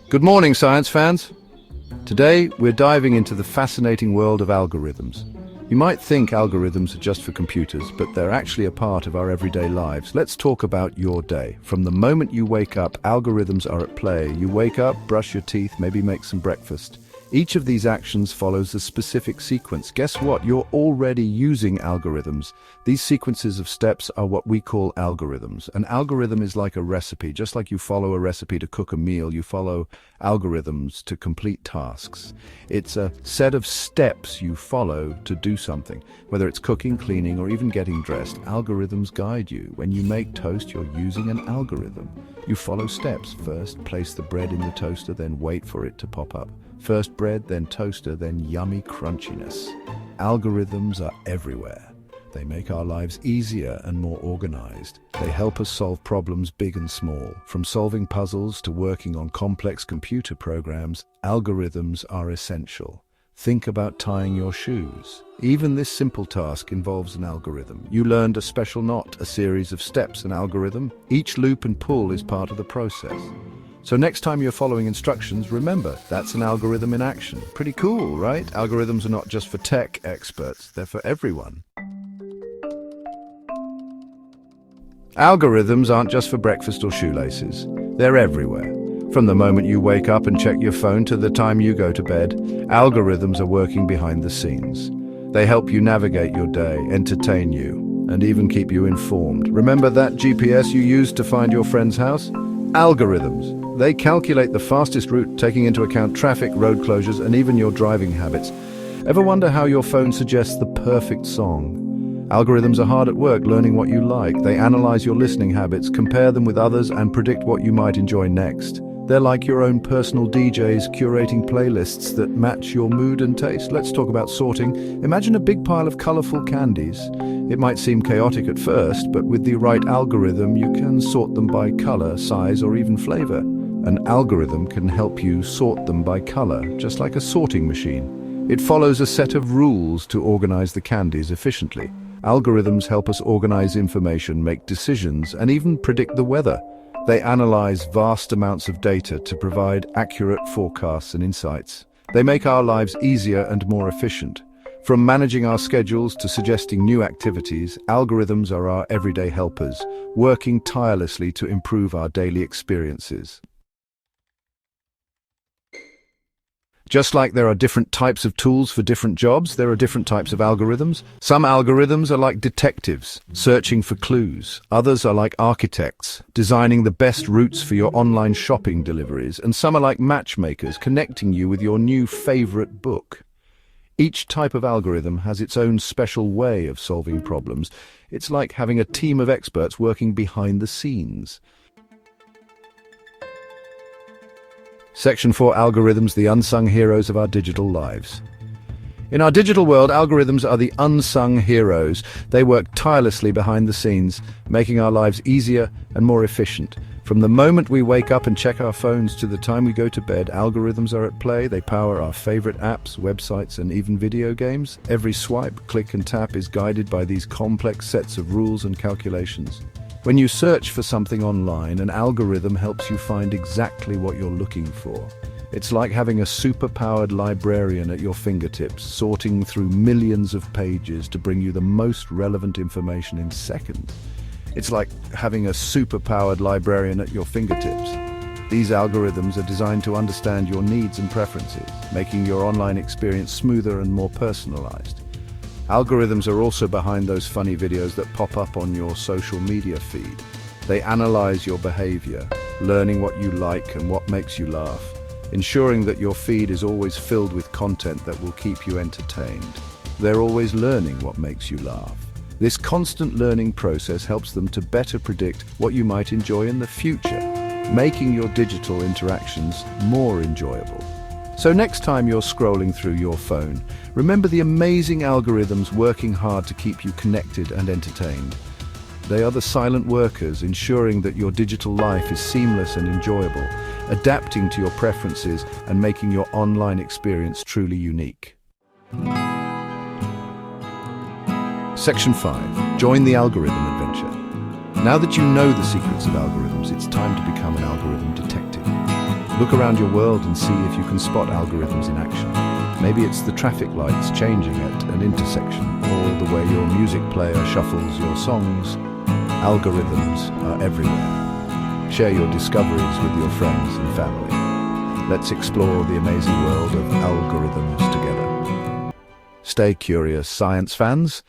Good morning, science fans. Today, we're diving into the fascinating world of algorithms. You might think algorithms are just for computers, but they're actually a part of our everyday lives. Let's talk about your day. From the moment you wake up, algorithms are at play. You wake up, brush your teeth, maybe make some breakfast. Each of these actions follows a specific sequence. Guess what? You're already using algorithms. These sequences of steps are what we call algorithms. An algorithm is like a recipe. Just like you follow a recipe to cook a meal, you follow algorithms to complete tasks. It's a set of steps you follow to do something. Whether it's cooking, cleaning, or even getting dressed, algorithms guide you. When you make toast, you're using an algorithm. You follow steps. First, place the bread in the toaster, then wait for it to pop up. First bread, then toaster, then yummy crunchiness. Algorithms are everywhere. They make our lives easier and more organized. They help us solve problems big and small. From solving puzzles to working on complex computer programs, algorithms are essential. Think about tying your shoes. Even this simple task involves an algorithm. You learned a special knot, a series of steps, an algorithm. Each loop and pull is part of the process. So next time you're following instructions, remember, that's an algorithm in action. Pretty cool, right? Algorithms are not just for tech experts, they're for everyone. Algorithms aren't just for breakfast or shoelaces. They're everywhere. From the moment you wake up and check your phone to the time you go to bed, algorithms are working behind the scenes. They help you navigate your day, entertain you, and even keep you informed. Remember that GPS you used to find your friend's house? Algorithms. They calculate the fastest route, taking into account traffic, road closures, and even your driving habits. Ever wonder how your phone suggests the perfect song? Algorithms are hard at work learning what you like. They analyze your listening habits, compare them with others, and predict what you might enjoy next. They're like your own personal DJs curating playlists that match your mood and taste. Let's talk about sorting. Imagine a big pile of colorful candies. It might seem chaotic at first, but with the right algorithm, you can sort them by color, size, or even flavor. An algorithm can help you sort them by color, just like a sorting machine. It follows a set of rules to organize the candies efficiently. Algorithms help us organize information, make decisions, and even predict the weather. They analyze vast amounts of data to provide accurate forecasts and insights. They make our lives easier and more efficient. From managing our schedules to suggesting new activities, algorithms are our everyday helpers, working tirelessly to improve our daily experiences. Just like there are different types of tools for different jobs, there are different types of algorithms. Some algorithms are like detectives, searching for clues. Others are like architects, designing the best routes for your online shopping deliveries. And some are like matchmakers, connecting you with your new favorite book. Each type of algorithm has its own special way of solving problems. It's like having a team of experts working behind the scenes. Section 4: Algorithms, the unsung heroes of our digital lives. In our digital world, algorithms are the unsung heroes. They work tirelessly behind the scenes, making our lives easier and more efficient. From the moment we wake up and check our phones to the time we go to bed, algorithms are at play. They power our favorite apps, websites, and even video games. Every swipe, click, and tap is guided by these complex sets of rules and calculations. When you search for something online, an algorithm helps you find exactly what you're looking for. It's like having a super-powered librarian at your fingertips, sorting through millions of pages to bring you the most relevant information in seconds. It's like having a super-powered librarian at your fingertips. These algorithms are designed to understand your needs and preferences, making your online experience smoother and more personalized. Algorithms are also behind those funny videos that pop up on your social media feed. They analyze your behavior, learning what you like and what makes you laugh, ensuring that your feed is always filled with content that will keep you entertained. They're always learning what makes you laugh. This constant learning process helps them to better predict what you might enjoy in the future, making your digital interactions more enjoyable. So next time you're scrolling through your phone, remember the amazing algorithms working hard to keep you connected and entertained. They are the silent workers, ensuring that your digital life is seamless and enjoyable, adapting to your preferences and making your online experience truly unique. Section 5. Join the algorithm adventure. Now that you know the secrets of algorithms, it's time to become an algorithm detective. Look around your world and see if you can spot algorithms in action. Maybe it's the traffic lights changing at an intersection, or the way your music player shuffles your songs. Algorithms are everywhere. Share your discoveries with your friends and family. Let's explore the amazing world of algorithms together. Stay curious, science fans.